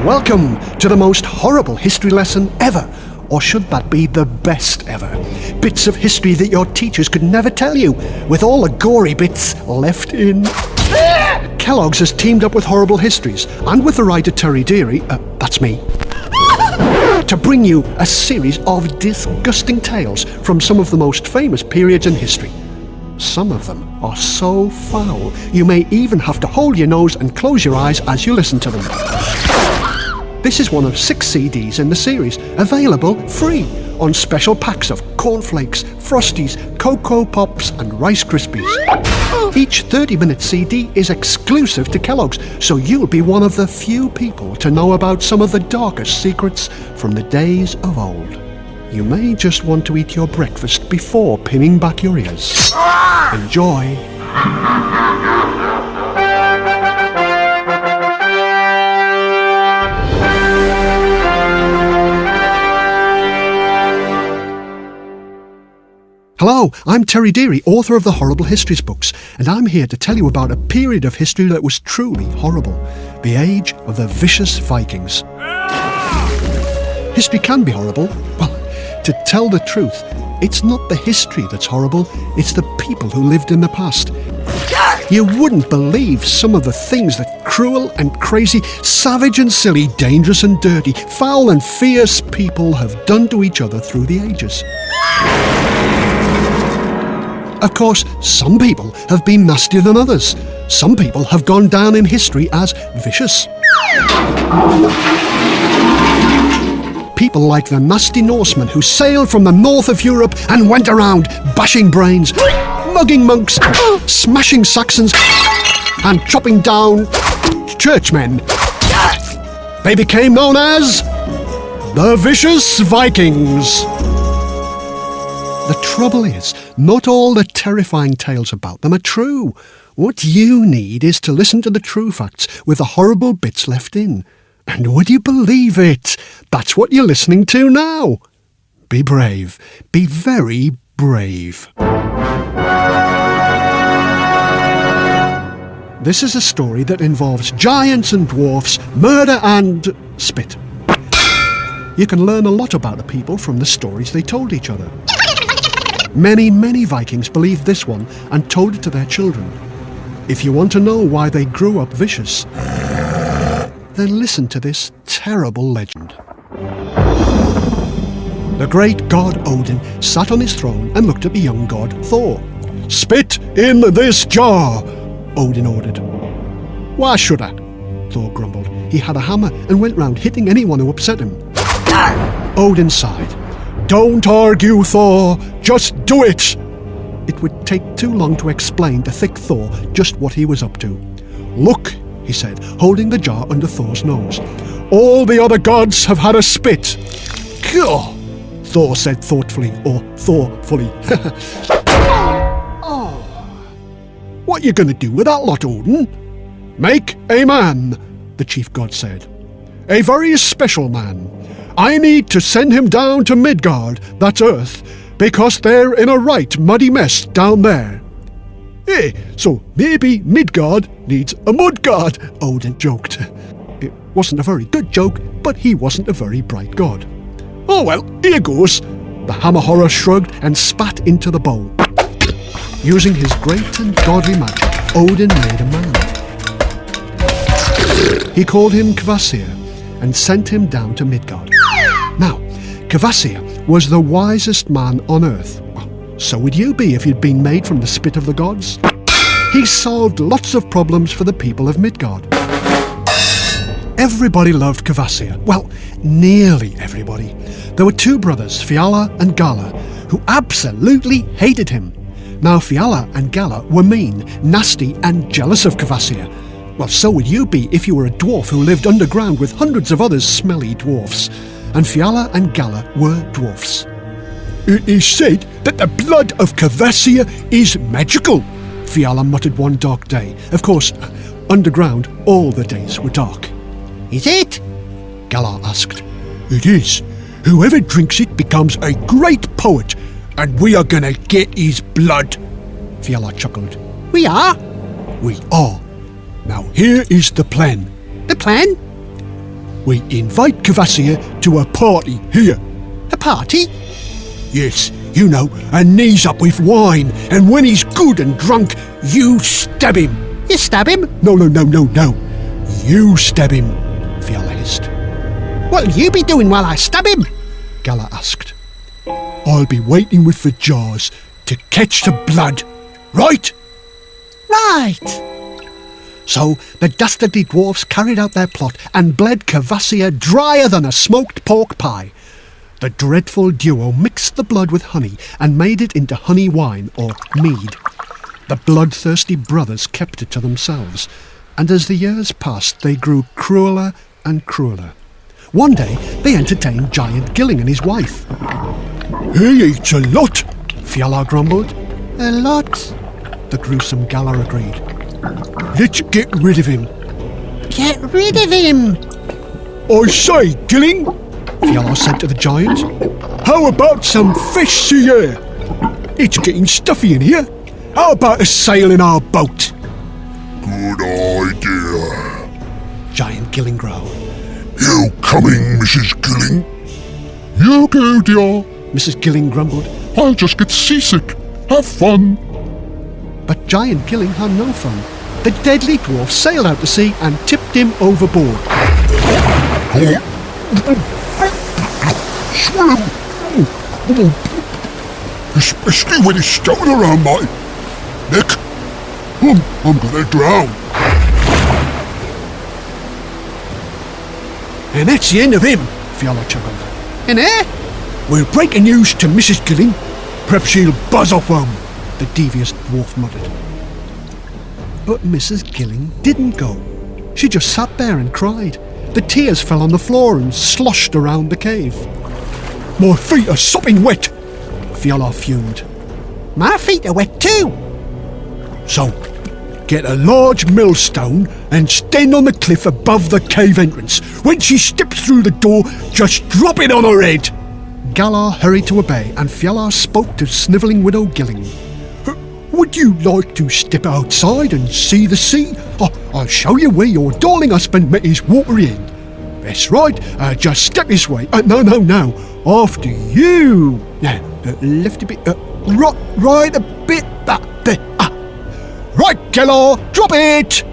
Welcome to the most horrible history lesson ever, or should that be the best ever? Bits of history that your teachers could never tell you, with all the gory bits left in. Kellogg's has teamed up with Horrible Histories, and with the writer Terry Deary, that's me, to bring you a series of disgusting tales from some of the most famous periods in history. Some of them are so foul, you may even have to hold your nose and close your eyes as you listen to them. This is one of 6 CDs in the series, available free on special packs of cornflakes, Frosties, Cocoa Pops and Rice Krispies. Each 30-minute CD is exclusive to Kellogg's, so you'll be one of the few people to know about some of the darkest secrets from the days of old. You may just want to eat your breakfast before pinning back your ears. Enjoy. Hello, I'm Terry Deary, author of the Horrible Histories books, and I'm here to tell you about a period of history that was truly horrible, the age of the vicious Vikings. History can be horrible. Well, to tell the truth, it's not the history that's horrible, it's the people who lived in the past. You wouldn't believe some of the things that cruel and crazy, savage and silly, dangerous and dirty, foul and fierce people have done to each other through the ages. Of course, some people have been nastier than others. Some people have gone down in history as vicious. People like the nasty Norsemen who sailed from the north of Europe and went around bashing brains, mugging monks, smashing Saxons, and chopping down churchmen. They became known as the Vicious Vikings. The trouble is, not all the terrifying tales about them are true. What you need is to listen to the true facts with the horrible bits left in. And would you believe it? That's what you're listening to now. Be brave. Be very brave. This is a story that involves giants and dwarfs, murder and spit. You can learn a lot about the people from the stories they told each other. Many Vikings believed this one and told it to their children. If you want to know why they grew up vicious, then listen to this terrible legend. The great god Odin sat on his throne and looked at the young god Thor. "Spit in this jar," Odin ordered. "Why should I?" Thor grumbled. He had a hammer and went round hitting anyone who upset him. Odin sighed. "Don't argue, Thor. Just do it." It would take too long to explain to thick Thor just what he was up to. "Look," he said, holding the jar under Thor's nose. "All the other gods have had a spit." "Gah," Thor said thoughtfully, or thoughtfully. "Oh. What you gonna do with that lot, Odin?" "Make a man," the chief god said. "A very special man. I need to send him down to Midgard, that's Earth, because they're in a right muddy mess down there." "Eh, so maybe Midgard needs a mudguard," Odin joked. It wasn't a very good joke, but he wasn't a very bright god. "Oh well, here goes." The hammer horror shrugged and spat into the bowl. Using his great and godly magic, Odin made a man. He called him Kvasir and sent him down to Midgard. Now, Kvasir was the wisest man on Earth. Well, so would you be if you'd been made from the spit of the gods. He solved lots of problems for the people of Midgard. Everybody loved Kvasir. Well, nearly everybody. There were 2 brothers, Fiala and Gala, who absolutely hated him. Now, Fiala and Gala were mean, nasty and jealous of Kvasir. Well, so would you be if you were a dwarf who lived underground with hundreds of other smelly dwarfs. And Fiala and Gala were dwarfs. "It is said that the blood of Kvasir is magical," Fiala muttered one dark day. Of course, underground all the days were dark. "Is it?" Gala asked. "It is. Whoever drinks it becomes a great poet, and we are gonna get his blood," Fiala chuckled. "We are?" "We are. Now here is the plan." "The plan?" we invite Kvasir to a party here. A party? Yes, you know, a knees up with wine, and when he's good and drunk, you stab him. You stab him? No. You stab him, Fiala hissed. What'll you be doing while I stab him? Gala asked. I'll be waiting with the jars to catch the blood, right? Right. So the dastardly dwarfs carried out their plot and bled Kvasir drier than a smoked pork pie. The dreadful duo mixed the blood with honey and made it into honey wine or mead. The bloodthirsty brothers kept it to themselves, and as the years passed they grew crueler and crueler. One day they entertained Giant Gilling and his wife. He eats a lot, Fiala grumbled. A lot, the gruesome Gala agreed. Let's get rid of him. Get rid of him! I say, Gilling, Fiala said to the giant, how about some fish souyer? It's getting stuffy in here. How about a sail in our boat? Good idea. Giant Gilling growled. You coming, Mrs. Gilling? You go, dear. Mrs. Gilling grumbled. I'll just get seasick. Have fun. But Giant Gilling had no fun. The deadly dwarf sailed out to sea and tipped him overboard. Swim! Especially with his stone around my neck. I'm gonna drown. And that's the end of him, Fiala chuckled. In here? We'll break the news to Mrs. Gilling. Perhaps she'll buzz off home, the devious dwarf muttered. But Mrs. Gilling didn't go. She just sat there and cried. The tears fell on the floor and sloshed around the cave. My feet are sopping wet, Fiala fumed. My feet are wet too. So, get a large millstone and stand on the cliff above the cave entrance. When she steps through the door, just drop it on her head. Galar hurried to obey, and Fiala spoke to snivelling Widow Gilling. Would you like to step outside and see the sea? I'll show you where your darling husband met his watery end. That's right, just step this way. No, after you. Now, left a bit, right a bit, there. Right, Galar, drop it!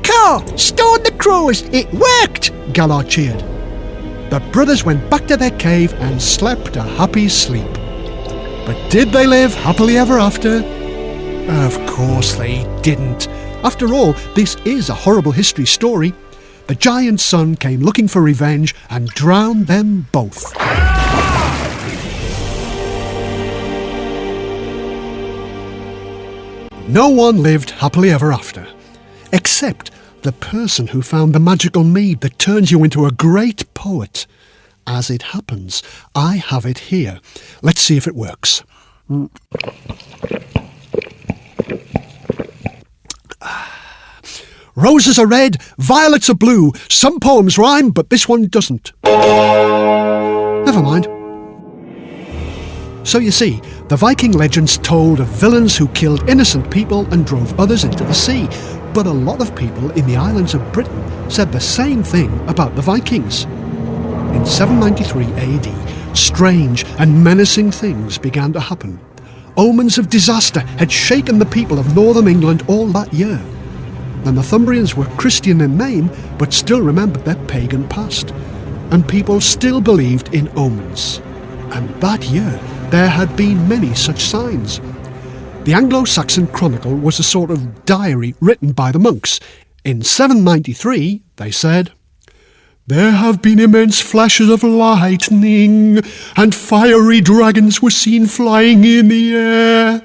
Car, stone the crows, it worked! Galar cheered. The brothers went back to their cave and slept a happy sleep. But did they live happily ever after? Of course they didn't. After all, this is a horrible history story. The giant's son came looking for revenge and drowned them both. No one lived happily ever after, except the person who found the magical mead that turns you into a great poet. As it happens, I have it here. Let's see if it works. Roses are red, violets are blue. Some poems rhyme, but this one doesn't. Never mind. So you see, the Viking legends told of villains who killed innocent people and drove others into the sea. But a lot of people in the islands of Britain said the same thing about the Vikings. In 793 AD, strange and menacing things began to happen. Omens of disaster had shaken the people of northern England all that year. The Northumbrians were Christian in name, but still remembered their pagan past. And people still believed in omens. And that year, there had been many such signs. The Anglo-Saxon Chronicle was a sort of diary written by the monks. In 793, they said, "There have been immense flashes of lightning, and fiery dragons were seen flying in the air.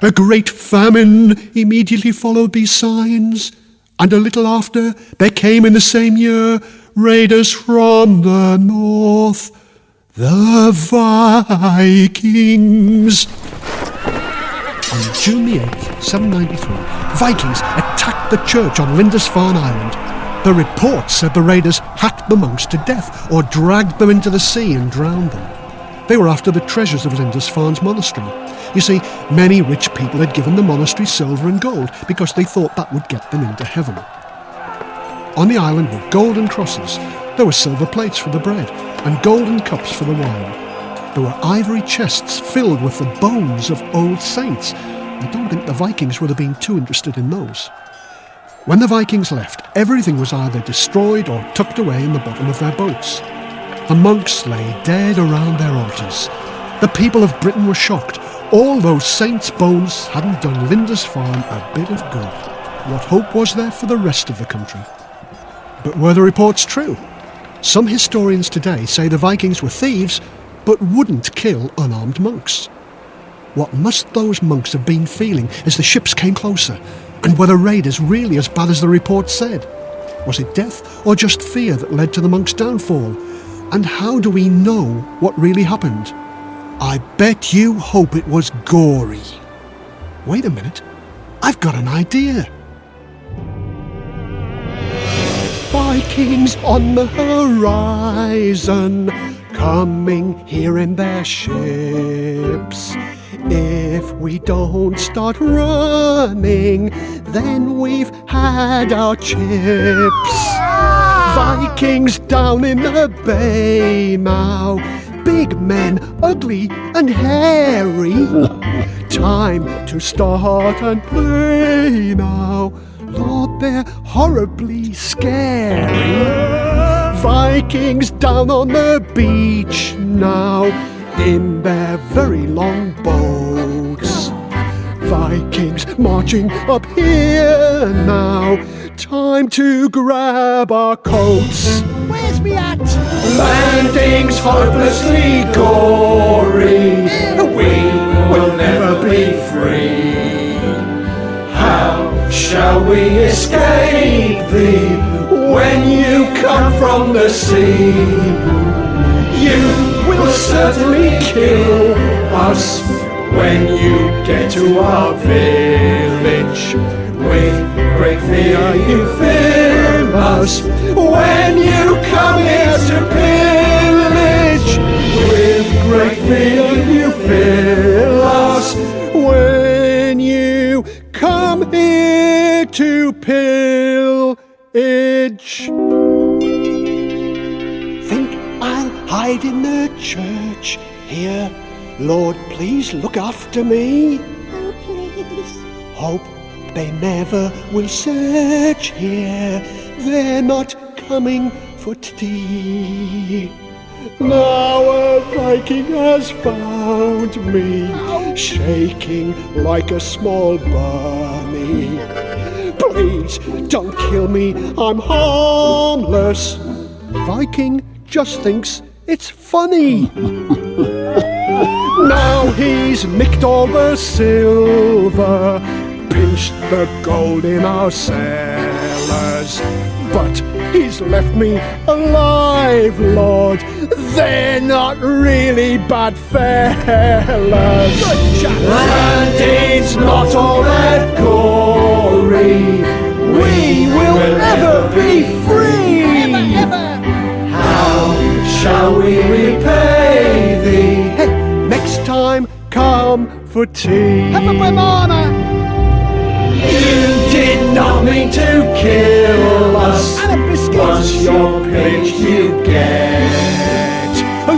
A great famine immediately followed these signs, and a little after there came in the same year raiders from the north, the Vikings." On June the 8th, 793, Vikings attacked the church on Lindisfarne Island. The report said the raiders hacked the monks to death or dragged them into the sea and drowned them. They were after the treasures of Lindisfarne's monastery. You see, many rich people had given the monastery silver and gold because they thought that would get them into heaven. On the island were golden crosses, there were silver plates for the bread, and golden cups for the wine. There were ivory chests filled with the bones of old saints. I don't think the Vikings would have been too interested in those. When the Vikings left, everything was either destroyed or tucked away in the bottom of their boats. The monks lay dead around their altars. The people of Britain were shocked. All those saints' bones hadn't done Lindisfarne a bit of good. What hope was there for the rest of the country? But were the reports true? Some historians today say the Vikings were thieves, but wouldn't kill unarmed monks. What must those monks have been feeling as the ships came closer? And were the raiders really as bad as the report said? Was it death or just fear that led to the monks' downfall? And how do we know what really happened? I bet you hope it was gory. Wait a minute, I've got an idea. Vikings on the horizon, coming here in their ships. If we don't start running, then we've had our chips. Vikings down in the bay now, big men, ugly and hairy. Time to start and play now. Lord, they're horribly scary. Vikings down on the beach now, in their very long boats. Vikings marching up here now, time to grab our coats. Where's me at? Landings hopelessly gory, we will never be free. How shall we escape thee when you come from the sea? You will certainly kill us when you get to our village. With great fear you fill us when you come here to pillage. With great fear you fill us when you come here to pillage. Think I'll hide in the church here. Lord, please look after me. Oh, please. Hope they never will search here. They're not coming for tea. Now a Viking has found me, shaking like a small bunny. Please don't kill me, I'm harmless. Viking just thinks it's funny. Now he's nicked all the silver, pinched the gold in our cellars, but he's left me alive, Lord. They're not really bad fellas. Landing's not all that gory, we will never be free. Never. How shall we repay thee? Hey, next time, come for tea. Have a banana. You did not mean to kill us. And a biscuit. Once you're pillaged you get.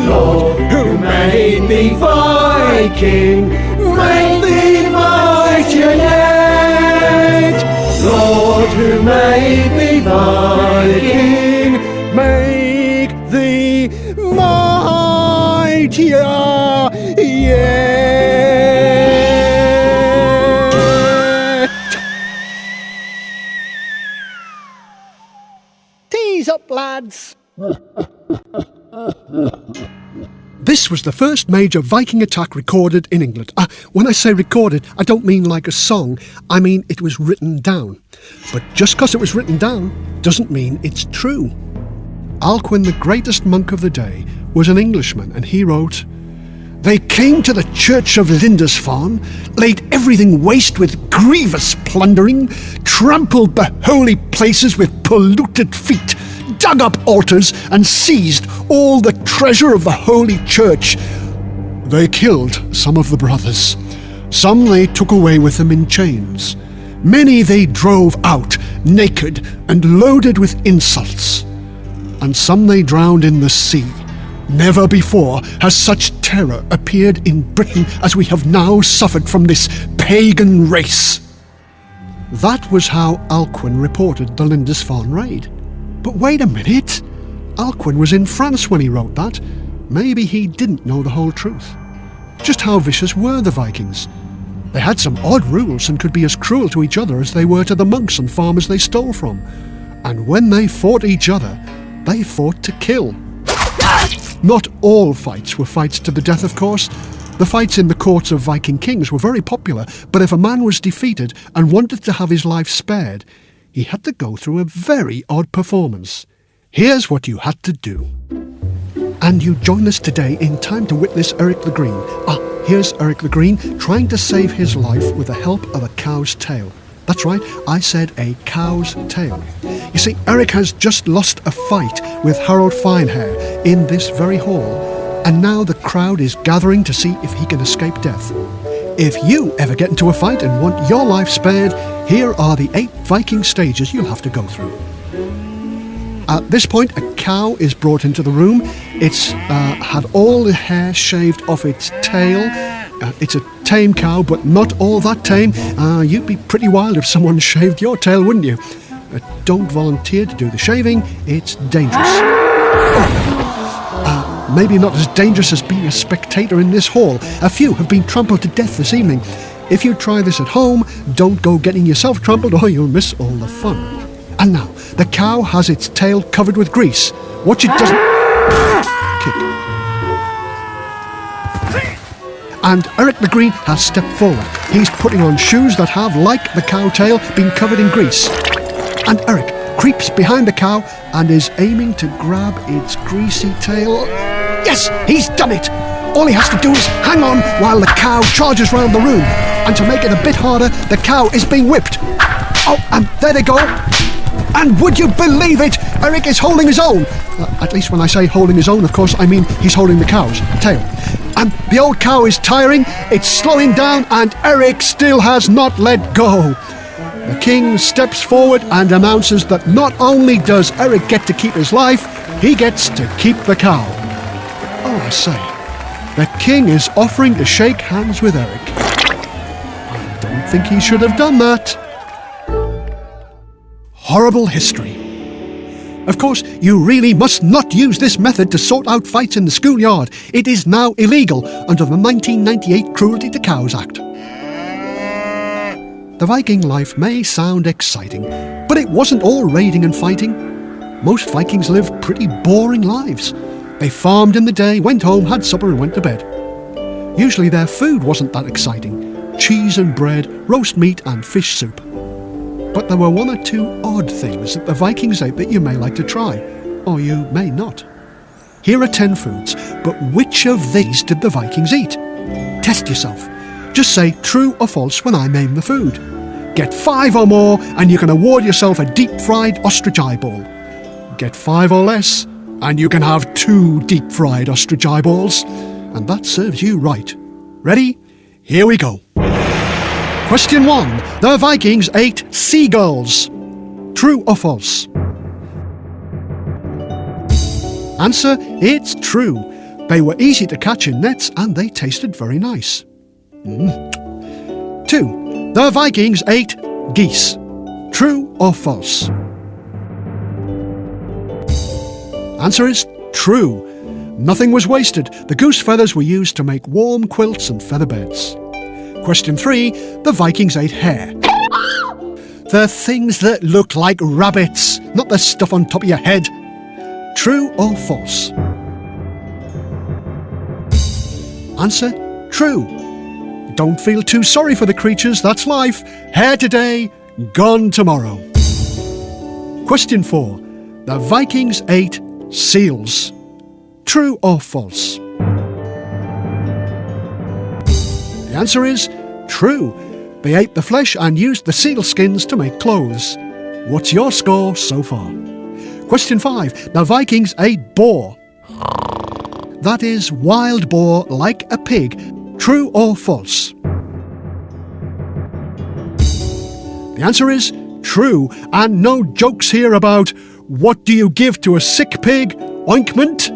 Lord, who made thee Viking, make thee mightier yet. Lord, who made thee Viking, Make thee mightier yet. Tease up, lads. This was the first major Viking attack recorded in England. When I say recorded, I don't mean like a song. I mean it was written down. But just because it was written down doesn't mean it's true. Alcuin, the greatest monk of the day, was an Englishman, and he wrote, "They came to the church of Lindisfarne, laid everything waste with grievous plundering, trampled the holy places with polluted feet, dug up altars and seized all the treasure of the holy church. They killed some of the brothers. Some they took away with them in chains. Many they drove out, naked and loaded with insults. And some they drowned in the sea. Never before has such terror appeared in Britain as we have now suffered from this pagan race. That was how Alcuin reported the Lindisfarne raid. But wait a minute. Alcuin was in France when he wrote that. Maybe he didn't know the whole truth. Just how vicious were the Vikings? They had some odd rules and could be as cruel to each other as they were to the monks and farmers they stole from. And when they fought each other, they fought to kill. Not all fights were fights to the death, of course. The fights in the courts of Viking kings were very popular, but if a man was defeated and wanted to have his life spared, he had to go through a very odd performance. Here's what you had to do. And you join us today in time to witness Eric the Green. Here's Eric the Green trying to save his life with the help of a cow's tail. That's right, I said a cow's tail. You see, Eric has just lost a fight with Harold Finehair in this very hall, and now the crowd is gathering to see if he can escape death. If you ever get into a fight and want your life spared, here are the 8 Viking stages you'll have to go through. At this point, a cow is brought into the room. It's had all the hair shaved off its tail. It's a tame cow, but not all that tame. You'd be pretty wild if someone shaved your tail, wouldn't you? Don't volunteer to do the shaving. It's dangerous. Maybe not as dangerous as being a spectator in this hall. A few have been trampled to death this evening. If you try this at home, don't go getting yourself trampled or you'll miss all the fun. And now, the cow has its tail covered with grease. Watch it doesn't kick. And Eric the Green has stepped forward. He's putting on shoes that have, like the cow tail, been covered in grease. And Eric creeps behind the cow and is aiming to grab its greasy tail. Yes, he's done it! All he has to do is hang on while the cow charges round the room. And to make it a bit harder, the cow is being whipped. Oh, and there they go. And would you believe it? Eric is holding his own. At least when I say holding his own, of course, I mean he's holding the cow's tail. And the old cow is tiring, it's slowing down, and Eric still has not let go. The king steps forward and announces that not only does Eric get to keep his life, he gets to keep the cow. Oh, I say, the king is offering to shake hands with Eric. I don't think he should have done that. Horrible history. Of course, you really must not use this method to sort out fights in the schoolyard. It is now illegal under the 1998 Cruelty to Cows Act. The Viking life may sound exciting, but it wasn't all raiding and fighting. Most Vikings lived pretty boring lives. They farmed in the day, went home, had supper and went to bed. Usually their food wasn't that exciting. Cheese and bread, roast meat and fish soup. But there were 1 or 2 odd things that the Vikings ate that you may like to try, or you may not. Here are 10 foods, but which of these did the Vikings eat? Test yourself. Just say true or false when I name the food. Get 5 or more and you can award yourself a deep-fried ostrich eyeball. Get 5 or less and you can have 2 deep-fried ostrich eyeballs. And that serves you right. Ready? Here we go. Question 1. The Vikings ate seagulls. True or false? Answer, it's true. They were easy to catch in nets and they tasted very nice. 2. The Vikings ate geese. True or false? Answer is true. Nothing was wasted. The goose feathers were used to make warm quilts and feather beds. Question 3. The Vikings ate hare. The things that look like rabbits, not the stuff on top of your head. True or false? Answer, true. Don't feel too sorry for the creatures, that's life. Hare today, gone tomorrow. Question 4. The Vikings ate seals. True or false? The answer is true. They ate the flesh and used the seal skins to make clothes. What's your score so far? Question 5. The Vikings ate boar. that is wild boar like a pig. True or false? The answer is true, and no jokes here about what do you give to a sick pig? Ointment?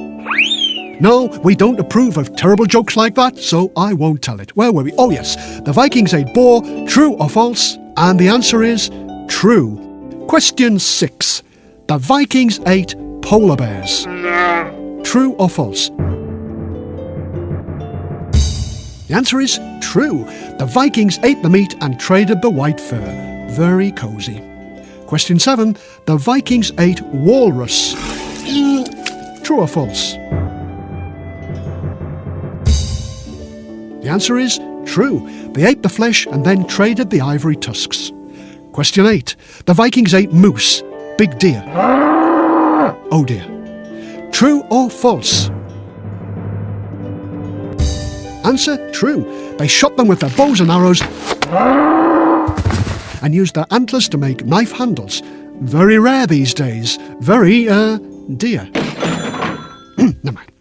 No, we don't approve of terrible jokes like that, so I won't tell it. Where were we? Oh yes, the Vikings ate boar. True or false? And the answer is true. Question 6. The Vikings ate polar bears. True or false? The answer is true. The Vikings ate the meat and traded the white fur. Very cosy. Question 7. The Vikings ate walrus. True or false? The answer is true. They ate the flesh and then traded the ivory tusks. Question 8. The Vikings ate moose. Big deer. Oh dear. True or false? Answer, true. They shot them with their bows and arrows and used their antlers to make knife handles. Very rare these days. Very, dear. Never mind.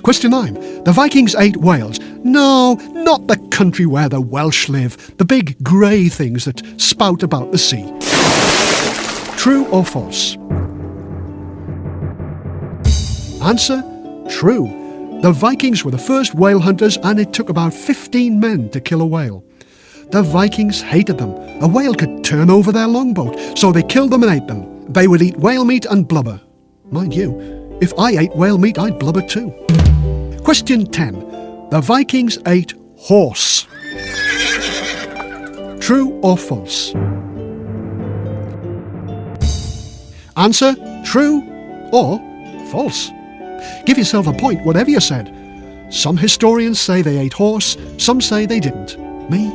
Question 9. The Vikings ate whales. No, not the country where the Welsh live. The big grey things that spout about the sea. True or false? Answer, true. The Vikings were the first whale hunters, and it took about 15 men to kill a whale. The Vikings hated them. A whale could turn over their longboat, so they killed them and ate them. They would eat whale meat and blubber. Mind you, if I ate whale meat, I'd blubber too. Question 10. The Vikings ate horse. True or false? Answer, true or false. Give yourself a point, whatever you said. Some historians say they ate horse, some say they didn't. Me?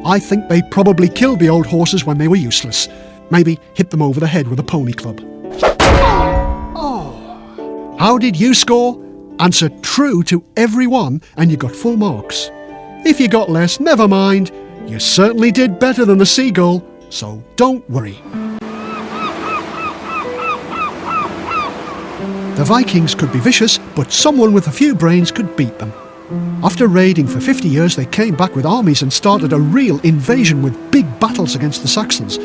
I think they probably killed the old horses when they were useless. Maybe hit them over the head with a pony club. Oh. How did you score? Answer true to every one and you got full marks. If you got less, never mind. You certainly did better than the seagull, so don't worry. The Vikings could be vicious, but someone with a few brains could beat them. After raiding for 50 years, they came back with armies and started a real invasion with big battles against the Saxons.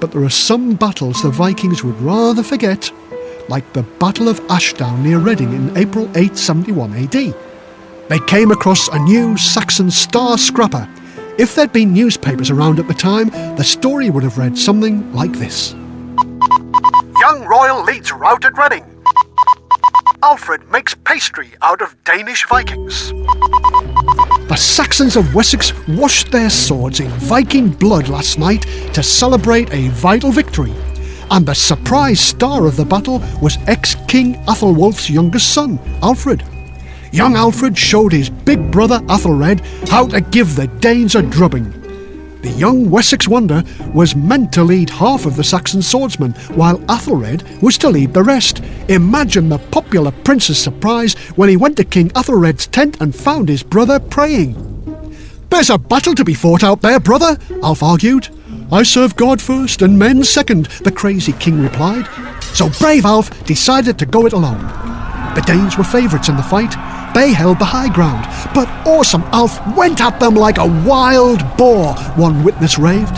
But there are some battles the Vikings would rather forget, like the Battle of Ashdown near Reading in April 871 AD. They came across a new Saxon star scrapper. If there'd been newspapers around at the time, the story would have read something like this. Young royal leads rout at Reading. Alfred makes pastry out of Danish Vikings. The Saxons of Wessex washed their swords in Viking blood last night to celebrate a vital victory, and the surprise star of the battle was ex-King Athelwulf's youngest son, Alfred. Young Alfred showed his big brother Athelred how to give the Danes a drubbing. The young Wessex wonder was meant to lead half of the Saxon swordsmen, while Athelred was to lead the rest. Imagine the popular prince's surprise when he went to King Athelred's tent and found his brother praying. "There's a battle to be fought out there, brother," Alf argued. "I serve God first and men second," the crazy king replied. So brave Alf decided to go it alone. The Danes were favourites in the fight. They held the high ground, but awesome Alf went at them like a wild boar, one witness raved.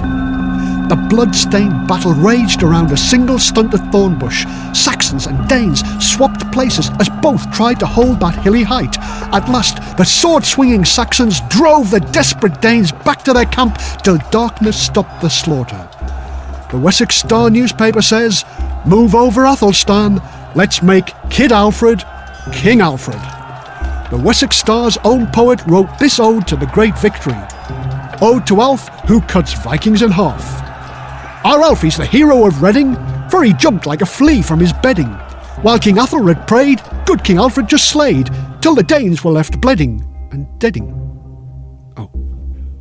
The blood-stained battle raged around a single stunted thorn bush. Saxons and Danes swapped places as both tried to hold that hilly height. At last, the sword-swinging Saxons drove the desperate Danes back to their camp till darkness stopped the slaughter. The Wessex Star newspaper says, "Move over Athelstan, let's make Kid Alfred King Alfred." The Wessex Star's own poet wrote this ode to the great victory. Ode to Alf, who cuts Vikings in half. Our Alfie's the hero of Reading, for he jumped like a flea from his bedding. While King Athelred prayed, good King Alfred just slayed, till the Danes were left bleeding and deading. Oh.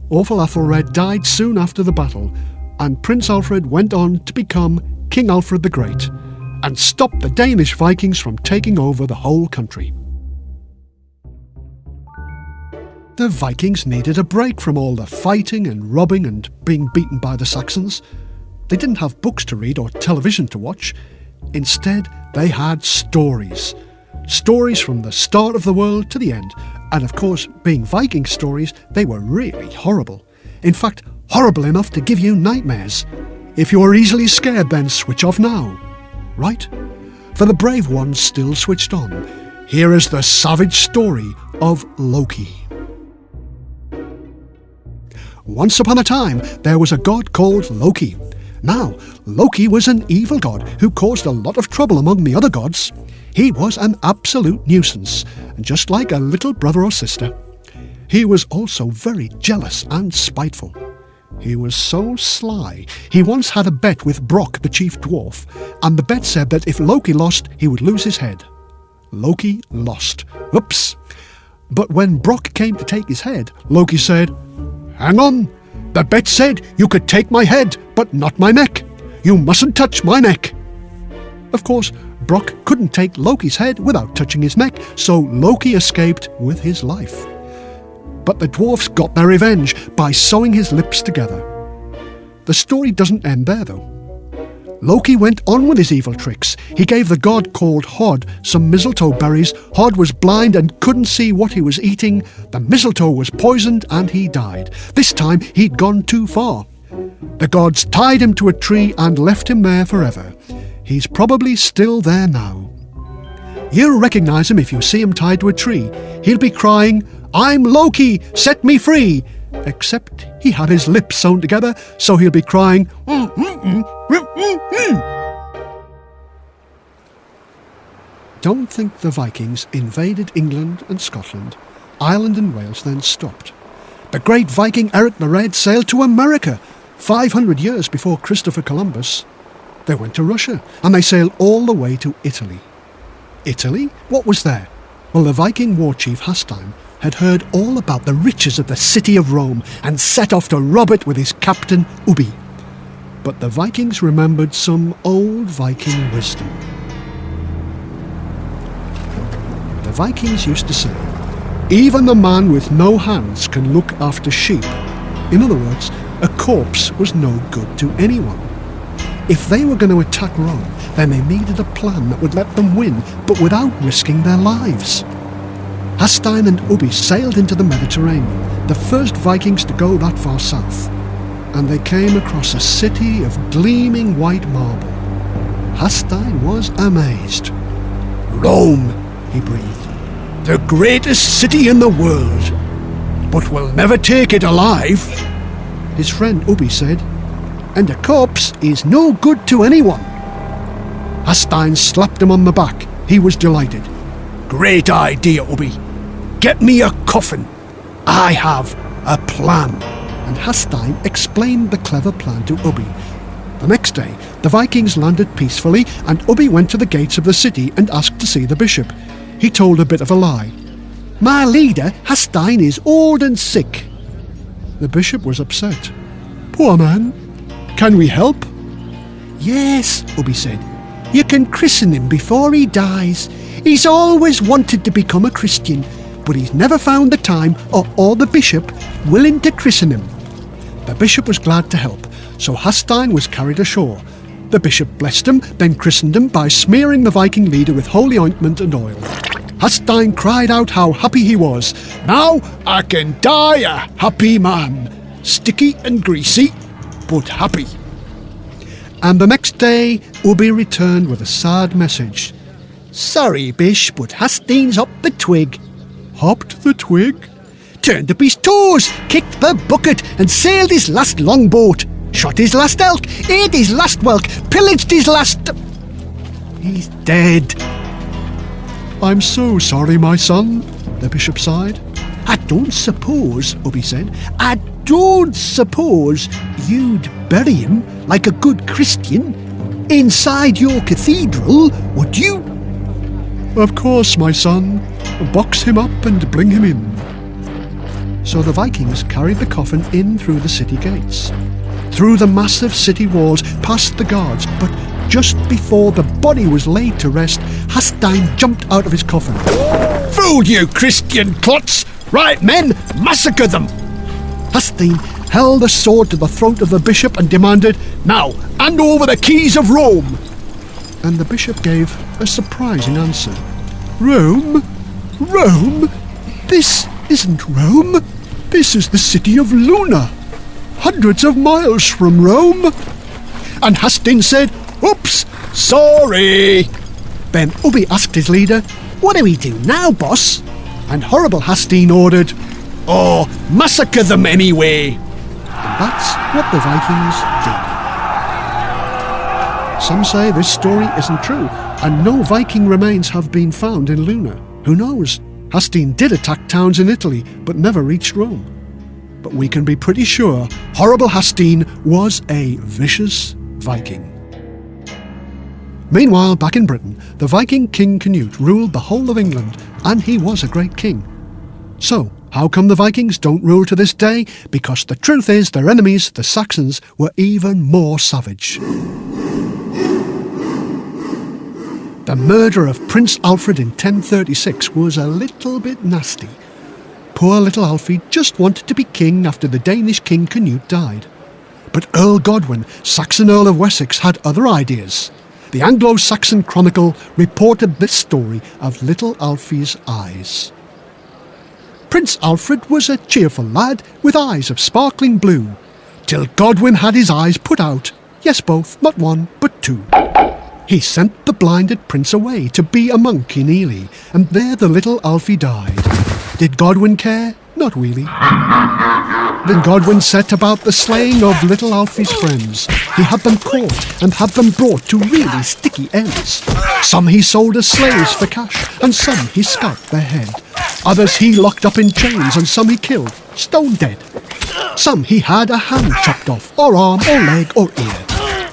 Awful Athelred died soon after the battle, and Prince Alfred went on to become King Alfred the Great, and stopped the Danish Vikings from taking over the whole country. The Vikings needed a break from all the fighting and robbing and being beaten by the Saxons. They didn't have books to read or television to watch. Instead, they had stories. Stories from the start of the world to the end. And of course, being Viking stories, they were really horrible. In fact, horrible enough to give you nightmares. If you are easily scared, then switch off now. Right? For the brave ones still switched on, here is the savage story of Loki. Once upon a time, there was a god called Loki. Now, Loki was an evil god who caused a lot of trouble among the other gods. He was an absolute nuisance, just like a little brother or sister. He was also very jealous and spiteful. He was so sly, he once had a bet with Brock, the chief dwarf, and the bet said that if Loki lost, he would lose his head. Loki lost. Oops. But when Brock came to take his head, Loki said, "Hang on, the bet said you could take my head, but not my neck. You mustn't touch my neck." Of course, Brock couldn't take Loki's head without touching his neck, so Loki escaped with his life. But the dwarfs got their revenge by sewing his lips together. The story doesn't end there, though. Loki went on with his evil tricks. He gave the god called Hod some mistletoe berries. Hod was blind and couldn't see what he was eating. The mistletoe was poisoned and he died. This time he'd gone too far. The gods tied him to a tree and left him there forever. He's probably still there now. You'll recognize him if you see him tied to a tree. He'll be crying, "I'm Loki, set me free!" Except he had his lips sewn together, so he'll be crying, Don't think the Vikings invaded England and Scotland. Ireland and Wales then stopped. The great Viking Eric the Red sailed to America 500 years before Christopher Columbus. They went to Russia, and they sailed all the way to Italy. Italy? What was there? Well, the Viking war chief Hasstein had heard all about the riches of the city of Rome and set off to rob it with his captain Ubbi. But the Vikings remembered some old Viking wisdom. The Vikings used to say, "Even the man with no hands can look after sheep." In other words, a corpse was no good to anyone. If they were going to attack Rome, then they needed a plan that would let them win, but without risking their lives. Hasstein and Ubbi sailed into the Mediterranean, the first Vikings to go that far south, and they came across a city of gleaming white marble. Hasstein was amazed. "Rome," he breathed, "the greatest city in the world, but we'll never take it alive." His friend Ubbi said, "And a corpse is no good to anyone." Hasstein slapped him on the back. He was delighted. "Great idea, Ubbi. Get me a coffin. I have a plan." And Hasstein explained the clever plan to Ubbi. The next day, the Vikings landed peacefully, and Ubbi went to the gates of the city and asked to see the bishop. He told a bit of a lie. "My leader, Hasstein, is old and sick." The bishop was upset. "Poor man. Can we help?" "Yes," Ubbi said. "You can christen him before he dies. He's always wanted to become a Christian, but he's never found the time or the bishop willing to christen him." The bishop was glad to help, so Hasstein was carried ashore. The bishop blessed him, then christened him by smearing the Viking leader with holy ointment and oil. Hasstein cried out how happy he was. "Now I can die a happy man. Sticky and greasy, but happy." And the next day, Ubbi returned with a sad message. "Sorry, Bish, but Hastein's hopped the twig." "Hopped the twig?" "Turned up his toes, kicked the bucket, and sailed his last longboat. Shot his last elk, ate his last whelk, pillaged his last... He's dead." "I'm so sorry, my son," the bishop sighed. "I don't suppose," Ubbi said, "I don't suppose you'd bury him like a good Christian inside your cathedral, would you?" "Of course, my son. Box him up and bring him in." So the Vikings carried the coffin in through the city gates, through the massive city walls, past the guards, but just before the body was laid to rest, Hasstein jumped out of his coffin. "Fool you, Christian clots! Right, men, massacre them!" Hasstein held a sword to the throat of the bishop and demanded, "Now, hand over the keys of Rome!" And the bishop gave a surprising answer. Rome? Rome? This isn't Rome. This is the city of Luna, hundreds of miles from Rome. And Hastings said, "Oops, sorry." Then Ubby asked his leader, What do we do now, boss? and horrible Hastings ordered, Oh, massacre them anyway. and that's what the Vikings did. Some say this story isn't true, and no Viking remains have been found in Luna. Who knows? Hastings did attack towns in Italy, but never reached Rome. But we can be pretty sure horrible Hastings was a vicious Viking. Meanwhile, back in Britain, the Viking King Canute ruled the whole of England, and he was a great king. So, how come the Vikings don't rule to this day? Because the truth is their enemies, the Saxons, were even more savage. The murder of Prince Alfred in 1036 was a little bit nasty. Poor little Alfie just wanted to be king after the Danish King Canute died. But Earl Godwin, Saxon Earl of Wessex, had other ideas. The Anglo-Saxon Chronicle reported this story of little Alfie's eyes. Prince Alfred was a cheerful lad with eyes of sparkling blue, till Godwin had his eyes put out, yes both, not one, but two. He sent the blinded prince away to be a monk in Ely, and there the little Alfie died. Did Godwin care? Not really. Then Godwin set about the slaying of little Alfie's friends. He had them caught and had them brought to really sticky ends. Some he sold as slaves for cash, and some he scalped their head. Others he locked up in chains, and some he killed, stone dead. Some he had a hand chopped off, or arm, or leg, or ear.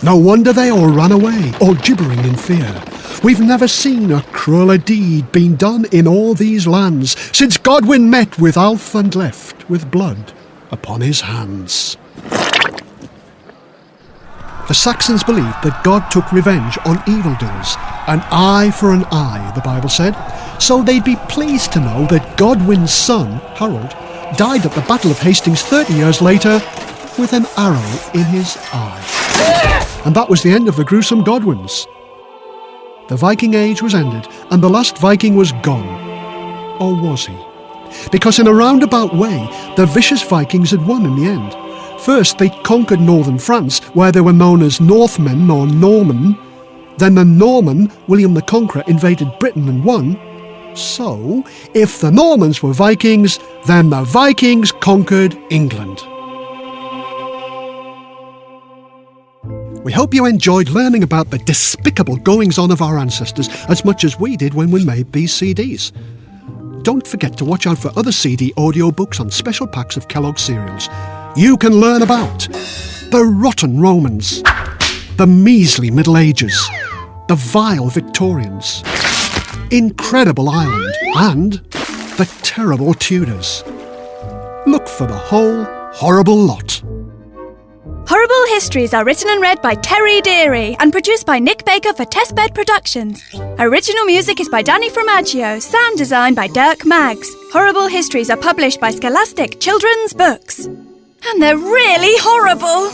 No wonder they all ran away, all gibbering in fear. We've never seen a crueler deed been done in all these lands, since Godwin met with Alf and left with blood upon his hands. The Saxons believed that God took revenge on evildoers. An eye for an eye, the Bible said. So they'd be pleased to know that Godwin's son, Harold, died at the Battle of Hastings 30 years later with an arrow in his eye. And that was the end of the gruesome Godwins. The Viking Age was ended, and the last Viking was gone. Or was he? Because in a roundabout way, the vicious Vikings had won in the end. First, they conquered northern France, where they were known as Northmen or Norman. Then the Norman, William the Conqueror, invaded Britain and won. So, if the Normans were Vikings, then the Vikings conquered England. We hope you enjoyed learning about the despicable goings-on of our ancestors as much as we did when we made these CDs. Don't forget to watch out for other CD audiobooks on special packs of Kellogg's cereals. You can learn about the rotten Romans, the measly Middle Ages, the vile Victorians, Incredible Ireland, and the terrible Tudors. Look for the whole horrible lot. Horrible Histories are written and read by Terry Deary and produced by Nick Baker for Testbed Productions. Original music is by Danny Fromaggio, sound design by Dirk Maggs. Horrible Histories are published by Scholastic Children's Books. And they're really horrible!